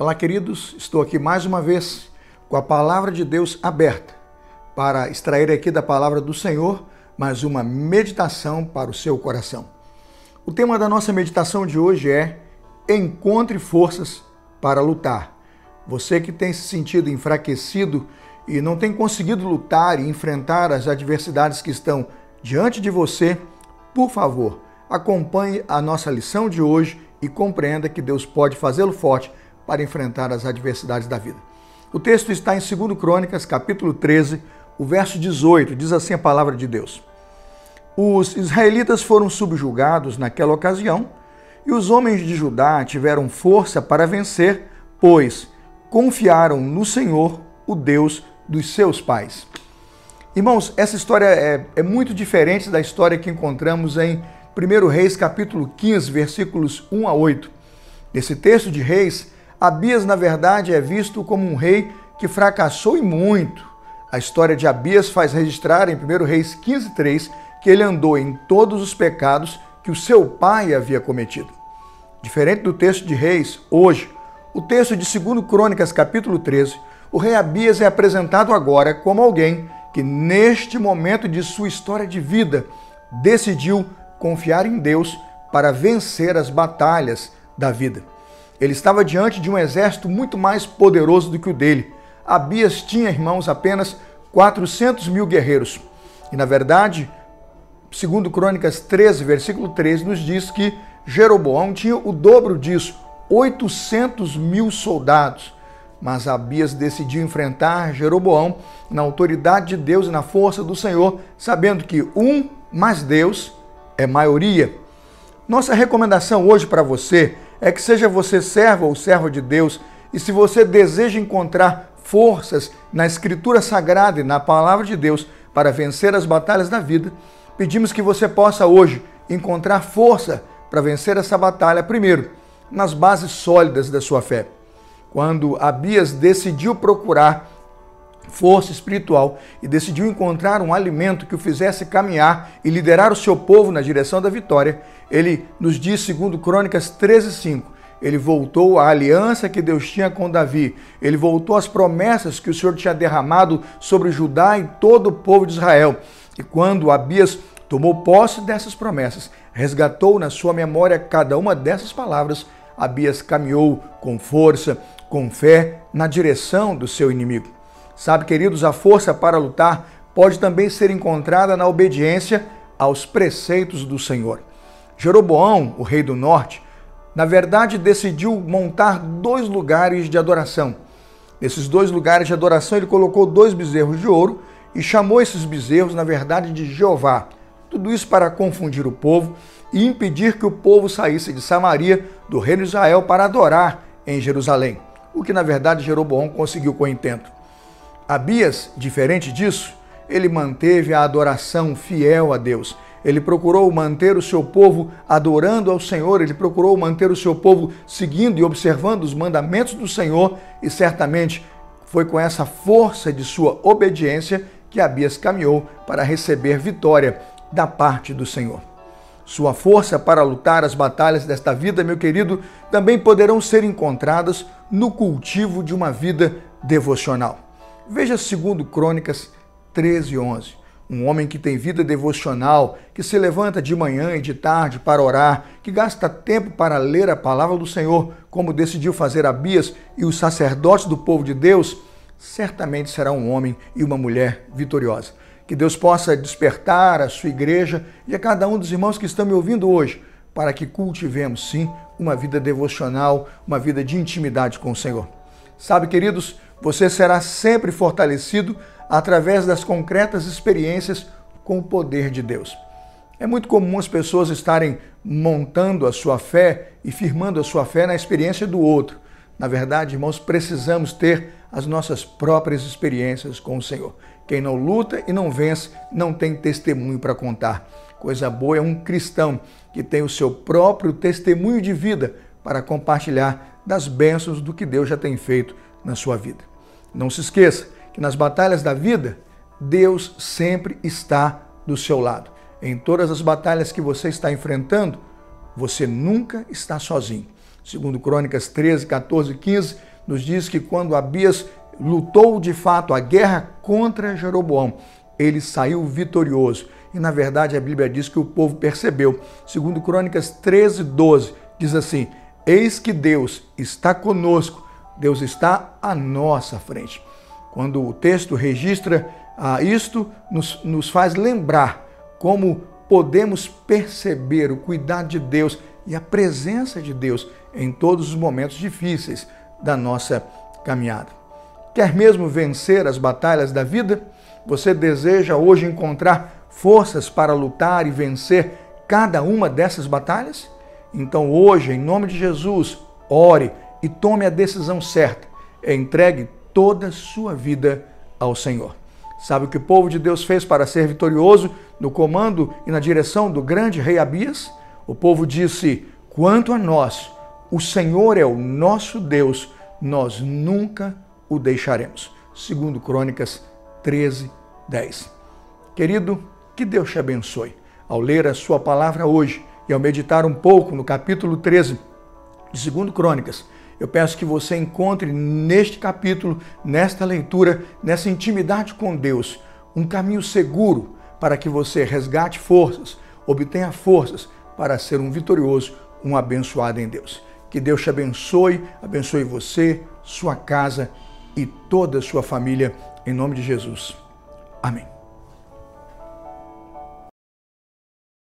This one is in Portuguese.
Olá, queridos, estou aqui mais uma vez com a palavra de Deus aberta para extrair aqui da palavra do Senhor mais uma meditação para o seu coração. O tema da nossa meditação de hoje é Encontre forças para lutar. Você que tem se sentido enfraquecido e não tem conseguido lutar e enfrentar as adversidades que estão diante de você, por favor, acompanhe a nossa lição de hoje e compreenda que Deus pode fazê-lo forte para enfrentar as adversidades da vida. O texto está em 2 Crônicas, capítulo 13, o verso 18, diz assim a palavra de Deus. Os israelitas foram subjugados naquela ocasião e os homens de Judá tiveram força para vencer, pois confiaram no Senhor, o Deus dos seus pais. Irmãos, essa história é muito diferente da história que encontramos em 1 Reis, capítulo 15, versículos 1 a 8. Nesse texto de Reis, Abias, na verdade, é visto como um rei que fracassou e muito. A história de Abias faz registrar em 1 Reis 15:3 que ele andou em todos os pecados que o seu pai havia cometido. Diferente do texto de Reis, hoje, o texto de 2 Crônicas, capítulo 13, o rei Abias é apresentado agora como alguém que, neste momento de sua história de vida, decidiu confiar em Deus para vencer as batalhas da vida. Ele estava diante de um exército muito mais poderoso do que o dele. Abias tinha, irmãos, apenas 400 mil guerreiros. E, na verdade, 2 Crônicas 13, versículo 13, nos diz que Jeroboão tinha o dobro disso, 800 mil soldados. Mas Abias decidiu enfrentar Jeroboão na autoridade de Deus e na força do Senhor, sabendo que um mais Deus é maioria. Nossa recomendação hoje para você é que seja você servo ou serva de Deus, e se você deseja encontrar forças na Escritura Sagrada e na Palavra de Deus para vencer as batalhas da vida, pedimos que você possa hoje encontrar força para vencer essa batalha, primeiro, nas bases sólidas da sua fé. Quando Abias decidiu procurar força espiritual e decidiu encontrar um alimento que o fizesse caminhar e liderar o seu povo na direção da vitória, ele nos diz, 2 Crônicas 13:5, ele voltou à aliança que Deus tinha com Davi, ele voltou às promessas que o Senhor tinha derramado sobre Judá e todo o povo de Israel. E quando Abias tomou posse dessas promessas, resgatou na sua memória cada uma dessas palavras, Abias caminhou com força, com fé, na direção do seu inimigo. Sabe, queridos, a força para lutar pode também ser encontrada na obediência aos preceitos do Senhor. Jeroboão, o rei do norte, na verdade decidiu montar 2 lugares de adoração. Nesses 2 lugares de adoração ele colocou 2 bezerros de ouro e chamou esses bezerros, na verdade, de Jeová. Tudo isso para confundir o povo e impedir que o povo saísse de Samaria, do reino de Israel, para adorar em Jerusalém, o que na verdade Jeroboão conseguiu com intento. Abias, diferente disso, ele manteve a adoração fiel a Deus. Ele procurou manter o seu povo adorando ao Senhor, ele procurou manter o seu povo seguindo e observando os mandamentos do Senhor, e certamente foi com essa força de sua obediência que Abias caminhou para receber vitória da parte do Senhor. Sua força para lutar as batalhas desta vida, meu querido, também poderão ser encontradas no cultivo de uma vida devocional. Veja 2 Crônicas 13:11. Um homem que tem vida devocional, que se levanta de manhã e de tarde para orar, que gasta tempo para ler a palavra do Senhor, como decidiu fazer Abias e os sacerdotes do povo de Deus, certamente será um homem e uma mulher vitoriosa. Que Deus possa despertar a sua igreja e a cada um dos irmãos que estão me ouvindo hoje, para que cultivemos, sim, uma vida devocional, uma vida de intimidade com o Senhor. Sabe, queridos, você será sempre fortalecido através das concretas experiências com o poder de Deus. É muito comum as pessoas estarem montando a sua fé e firmando a sua fé na experiência do outro. Na verdade, irmãos, precisamos ter as nossas próprias experiências com o Senhor. Quem não luta e não vence, não tem testemunho para contar. Coisa boa é um cristão que tem o seu próprio testemunho de vida para compartilhar das bênçãos do que Deus já tem feito na sua vida. Não se esqueça que nas batalhas da vida, Deus sempre está do seu lado. Em todas as batalhas que você está enfrentando, você nunca está sozinho. Segundo Crônicas 13, 14, 15, nos diz que quando Abias lutou de fato a guerra contra Jeroboão, ele saiu vitorioso. E na verdade a Bíblia diz que o povo percebeu. Segundo Crônicas 13:12, diz assim: eis que Deus está conosco, Deus está à nossa frente. Quando o texto registra isto, nos faz lembrar como podemos perceber o cuidado de Deus e a presença de Deus em todos os momentos difíceis da nossa caminhada. Quer mesmo vencer as batalhas da vida? Você deseja hoje encontrar forças para lutar e vencer cada uma dessas batalhas? Então hoje, em nome de Jesus, ore e tome a decisão certa. Entregue toda a sua vida ao Senhor. Sabe o que o povo de Deus fez para ser vitorioso no comando e na direção do grande rei Abias? O povo disse: quanto a nós, o Senhor é o nosso Deus, nós nunca o deixaremos. Segundo Crônicas 13:10. Querido, que Deus te abençoe. Ao ler a sua palavra hoje e ao meditar um pouco no capítulo 13 de 2 Crônicas, eu peço que você encontre neste capítulo, nesta leitura, nessa intimidade com Deus, um caminho seguro para que você resgate forças, obtenha forças para ser um vitorioso, um abençoado em Deus. Que Deus te abençoe, abençoe você, sua casa e toda a sua família, em nome de Jesus. Amém.